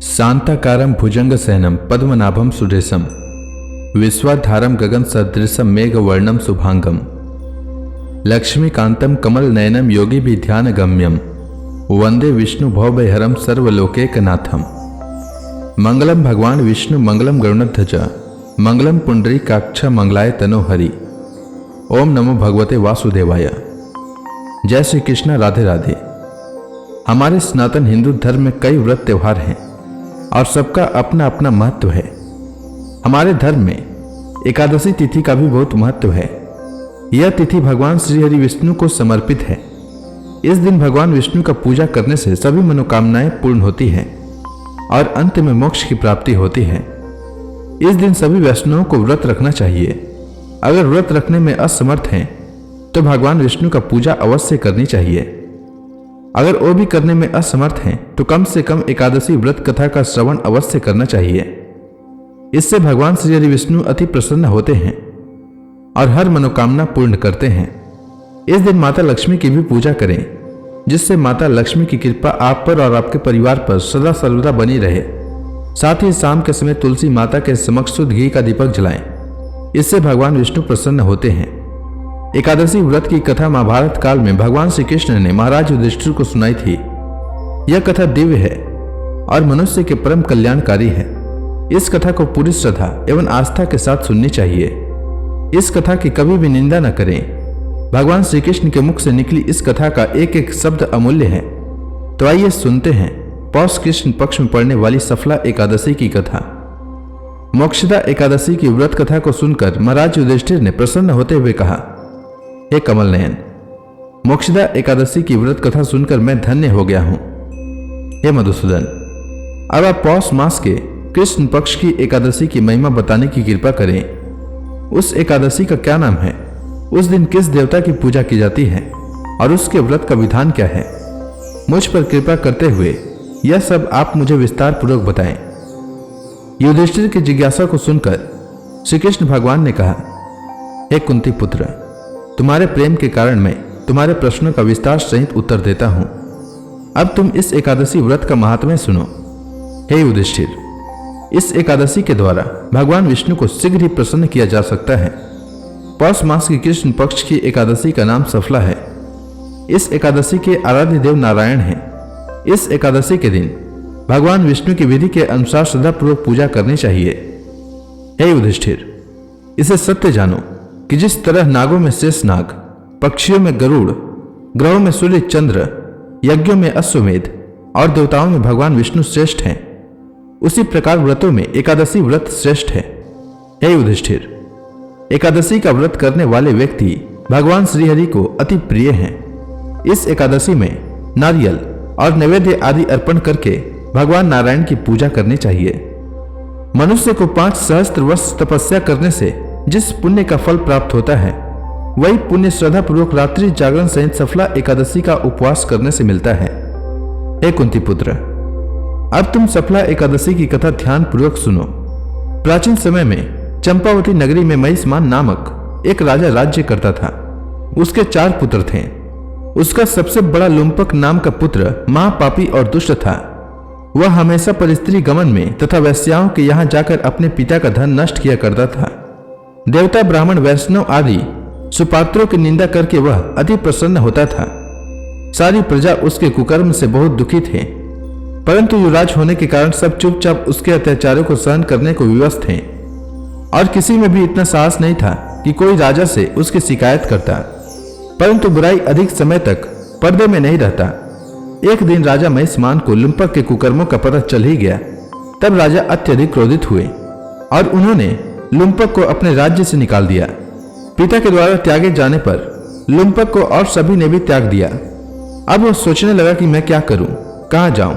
शांताकारं भुजंगशयनं पद्मनाभं सुरेशं विश्वाधारं गगनसदृशं मेघवर्णं शुभांगं लक्ष्मीकान्तं कमलनयनं योगिभिध्यानगम्यं वंदे विष्णु भवभयहरं सर्वलोकैकनाथं। मंगलम भगवान विष्णु मंगलम गरुड़ध्वज मंगलम पुंडरीकाक्ष मंगलाय तनोहरि। ओम नमो भगवते वासुदेवाय। जय श्री कृष्ण। राधे राधे। हमारे सनातन हिंदू धर्म में कई व्रत त्योहार हैं और सबका अपना अपना महत्व है। हमारे धर्म में एकादशी तिथि का भी बहुत महत्व है। यह तिथि भगवान श्री हरि विष्णु को समर्पित है। इस दिन भगवान विष्णु का पूजा करने से सभी मनोकामनाएं पूर्ण होती हैं और अंत में मोक्ष की प्राप्ति होती है। इस दिन सभी वैष्णवों को व्रत रखना चाहिए। अगर व्रत रखने में असमर्थ हैं तो भगवान विष्णु का पूजा अवश्य करनी चाहिए। अगर वो भी करने में असमर्थ हैं तो कम से कम एकादशी व्रत कथा का श्रवण अवश्य करना चाहिए। इससे भगवान श्री हरि विष्णु अति प्रसन्न होते हैं और हर मनोकामना पूर्ण करते हैं। इस दिन माता लक्ष्मी की भी पूजा करें, जिससे माता लक्ष्मी की कृपा आप पर और आपके परिवार पर सदा सर्वदा बनी रहे। साथ ही शाम के समय तुलसी माता के समक्ष शुद्ध घी का दीपक जलाएं। इससे भगवान विष्णु प्रसन्न होते हैं। एकादशी व्रत की कथा महाभारत काल में भगवान श्री कृष्ण ने महाराज युधिष्ठिर को सुनाई थी। यह कथा दिव्य है और मनुष्य के परम कल्याणकारी है। इस कथा को पूरी श्रद्धा एवं आस्था के साथ सुननी चाहिए। इस कथा की कभी भी निंदा न करें। भगवान श्री कृष्ण के मुख से निकली इस कथा का एक एक शब्द अमूल्य है। तो आइए सुनते हैं पौष कृष्ण पक्ष में पड़ने वाली सफला एकादशी की कथा। मोक्षदा एकादशी की व्रत कथा को सुनकर महाराज युधिष्ठिर ने प्रसन्न होते हुए कहा, हे कमल नयन, मोक्षदा एकादशी की व्रत कथा सुनकर मैं धन्य हो गया हूं। हे मधुसूदन, अब आप पौष मास के कृष्ण पक्ष की एकादशी की महिमा बताने की कृपा करें। उस एकादशी का क्या नाम है, उस दिन किस देवता की पूजा की जाती है और उसके व्रत का विधान क्या है। मुझ पर कृपा करते हुए यह सब आप मुझे विस्तार पूर्वक बताएं। युधिष्ठिर की जिज्ञासा को सुनकर श्री कृष्ण भगवान ने कहा, हे कुंती पुत्र, तुम्हारे प्रेम के कारण मैं तुम्हारे प्रश्नों का विस्तार सहित उत्तर देता हूं। अब तुम इस एकादशी व्रत का महात्म्य सुनो। हे युधिष्ठिर, इस एकादशी के द्वारा भगवान विष्णु को शीघ्र ही प्रसन्न किया जा सकता है। पौष मास की कृष्ण पक्ष की एकादशी का नाम सफला है। इस एकादशी के आराध्य देव नारायण हैं। इस एकादशी के दिन भगवान विष्णु की विधि के अनुसार श्रद्धापूर्वक पूजा करनी चाहिए। हे युधिष्ठिर, इसे सत्य जानो कि जिस तरह नागों में शेष नाग, पक्षियों में गरुड़, ग्रहों में सूर्य चंद्र, यज्ञों में अश्वमेध और देवताओं में भगवान विष्णु श्रेष्ठ हैं, उसी प्रकार व्रतों में एकादशी व्रत श्रेष्ठ है। हे युधिष्ठिर, एकादशी का व्रत करने वाले व्यक्ति भगवान श्रीहरि को अति प्रिय हैं। इस एकादशी में नारियल और नैवेद्य आदि अर्पण करके भगवान नारायण की पूजा करनी चाहिए। मनुष्य को 5 सहस्त्र वर्ष तपस्या करने से जिस पुण्य का फल प्राप्त होता है, वही पुण्य श्रद्धा पूर्वक रात्रि जागरण सहित सफला एकादशी का उपवास करने से मिलता है। हे कुंती पुत्र, अब तुम सफला एकादशी की कथा ध्यान पूर्वक सुनो। प्राचीन समय में चंपावती नगरी में महिष्मान नामक एक राजा राज्य करता था। उसके 4 पुत्र थे। उसका सबसे बड़ा लुम्पक नाम का पुत्र महापापी और दुष्ट था। वह हमेशा परस्त्री गमन में तथा वैश्याओं के यहाँ जाकर अपने पिता का धन नष्ट किया करता था। देवता, ब्राह्मण, वैष्णव आदि सुपात्रों की निंदा करके वह अति प्रसन्न होता था। सारी प्रजा उसके कुकर्म से बहुत दुखी थे, परंतु युवराज होने के कारण सब चुपचाप उसके अत्याचारों को सहन करने को विवश थे और किसी में भी इतना साहस नहीं था कि कोई राजा से उसकी शिकायत करता। परंतु बुराई अधिक समय तक पर्दे में नहीं रहता। एक दिन राजा महिष्मान को लुम्पक के कुकर्मों का पता चल ही गया। तब राजा अत्यधिक क्रोधित हुए और उन्होंने लुम्पक को अपने राज्य से निकाल दिया। पिता के द्वारा त्यागे जाने पर लुम्पक को और सभी ने भी त्याग दिया। अब वह सोचने लगा कि मैं क्या करूं, कहां जाऊं।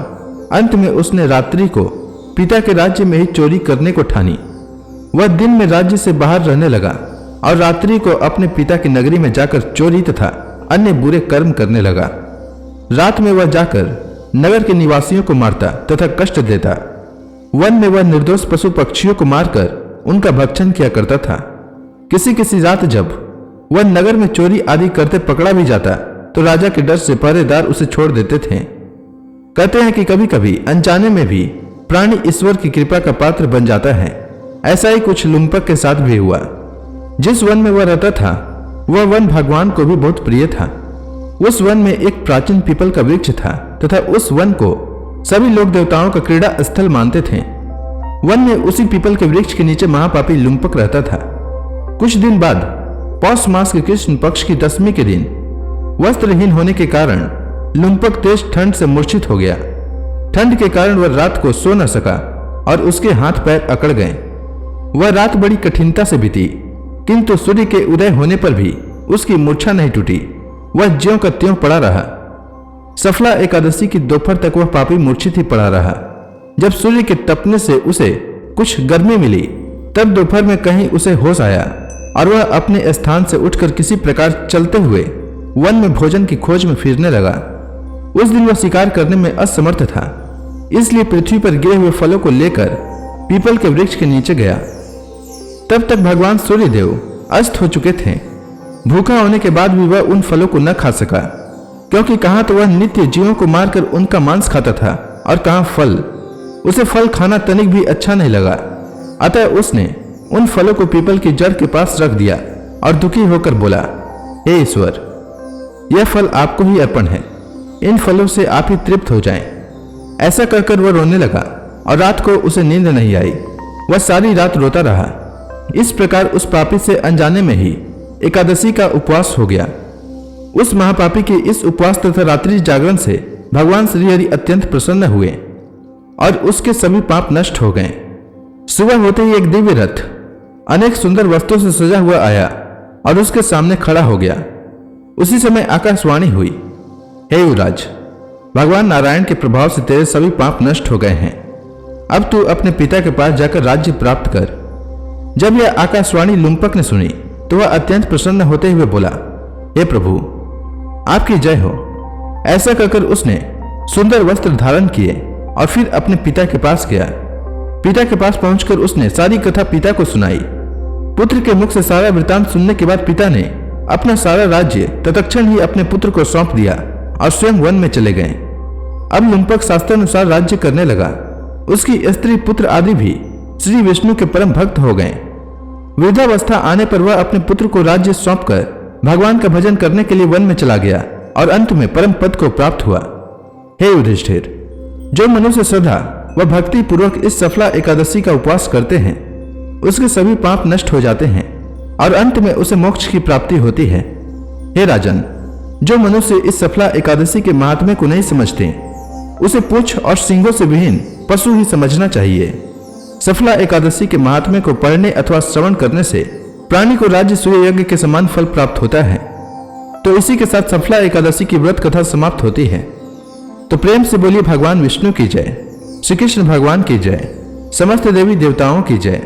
अंत में उसने रात्रि को पिता के राज्य में ही चोरी करने को ठानी। वह दिन में राज्य से बाहर रहने लगा और रात्रि को अपने पिता की नगरी में जाकर चोरी तथा अन्य बुरे कर्म करने लगा। रात में वह जाकर नगर के निवासियों को मारता तथा कष्ट देता। वन में वह निर्दोष पशु पक्षियों को मारकर उनका भक्षण किया करता था। किसी किसी रात जब वह नगर में चोरी आदि करते पकड़ा भी जाता तो राजा के डर से पहरेदार उसे छोड़ देते थे। कहते हैं कि कभी कभी अनजाने में भी प्राणी ईश्वर की कृपा का पात्र बन जाता है। ऐसा ही कुछ लुम्पक के साथ भी हुआ। जिस वन में वह रहता था वह वन भगवान को भी बहुत प्रिय था। उस वन में एक प्राचीन पीपल का वृक्ष था तथा उस वन को सभी लोग देवताओं का क्रीड़ा स्थल मानते थे। वन में उसी पीपल के वृक्ष के नीचे महापापी लुम्पक रहता था। कुछ दिन बाद पौष मास के कृष्ण पक्ष की 10वीं के दिन वस्त्रहीन होने के कारण लुम्पक तेज ठंड से मूर्छित हो गया। ठंड के कारण वह रात को सो न सका और उसके हाथ पैर अकड़ गए। वह रात बड़ी कठिनता से बीती, किंतु सूर्य के उदय होने पर भी उसकी मूर्छा नहीं टूटी। वह ज्यों का त्यों पड़ा रहा। सफला एकादशी की दोपहर तक वह पापी मूर्छित ही पड़ा रहा। जब सूर्य के तपने से उसे कुछ गर्मी मिली तब दोपहर में कहीं उसे होश आया और वह अपने स्थान से उठकर किसी प्रकार चलते हुए वन में भोजन की खोज में फिरने लगा। उस दिन वह शिकार करने में असमर्थ था, इसलिए पृथ्वी पर गिरे हुए फलों को लेकर पीपल के वृक्ष के नीचे गया। तब तक भगवान सूर्यदेव अस्त हो चुके थे। भूखा होने के बाद भी वह उन फलों को न खा सका, क्योंकि कहाँ तो वह नित्य जीवों को मारकर उनका मांस खाता था और कहाँ फल। उसे फल खाना तनिक भी अच्छा नहीं लगा। अतः उसने उन फलों को पीपल की जड़ के पास रख दिया और दुखी होकर बोला, हे ईश्वर, यह फल आपको ही अर्पण है। इन फलों से आप ही तृप्त हो जाएं। ऐसा कहकर वह रोने लगा और रात को उसे नींद नहीं आई। वह सारी रात रोता रहा। इस प्रकार उस पापी से अनजाने में ही एकादशी का उपवास हो गया। उस महापापी के इस उपवास तथा रात्रि जागरण से भगवान श्री हरि अत्यंत प्रसन्न हुए और उसके सभी पाप नष्ट हो गए। सुबह होते ही एक दिव्य रथ अनेक सुंदर वस्तुओं से सजा हुआ आया और उसके सामने खड़ा हो गया। उसी समय आकाशवाणी हुई, हे युवराज, भगवान नारायण के प्रभाव से तेरे सभी पाप नष्ट हो गए हैं। अब तू अपने पिता के पास जाकर राज्य प्राप्त कर। जब यह आकाशवाणी लुम्पक ने सुनी तो वह अत्यंत प्रसन्न होते हुए बोला, हे प्रभु, आपकी जय हो। ऐसा कहकर उसने सुंदर वस्त्र धारण किए और फिर अपने पिता के पास गया। पिता के पास पहुंचकर उसने सारी कथा पिता को सुनाई। पुत्र के मुख से सारा वृतांत सुनने के बाद पिता ने अपना सारा राज्य तत्क्षण ही अपने पुत्र को सौंप दिया और स्वयं वन में चले गए। अब लुम्पक शास्त्रानुसार राज्य करने लगा। उसकी स्त्री पुत्र आदि भी श्री विष्णु के परम भक्त हो गए। वृद्धावस्था आने पर वह अपने पुत्र को राज्य सौंपकर भगवान का भजन करने के लिए वन में चला गया और अंत में परम पद को प्राप्त हुआ। हे युधिष्ठिर, जो मनुष्य श्रद्धा व भक्ति पूर्वक इस सफला एकादशी का उपवास करते हैं उसके सभी पाप नष्ट हो जाते हैं और अंत में उसे मोक्ष की प्राप्ति होती है। हे राजन, जो मनुष्य इस सफला एकादशी के महात्म्य को नहीं समझते उसे पूंछ और सींगों से विहीन पशु ही समझना चाहिए। सफला एकादशी के महात्म्य को पढ़ने अथवा श्रवण करने से प्राणी को राज्य सूर्य यज्ञ के समान फल प्राप्त होता है। तो इसी के साथ सफला एकादशी की व्रत कथा समाप्त होती है। तो प्रेम से बोलिए भगवान विष्णु की जय, श्री कृष्ण भगवान की जय, समस्त देवी देवताओं की जय।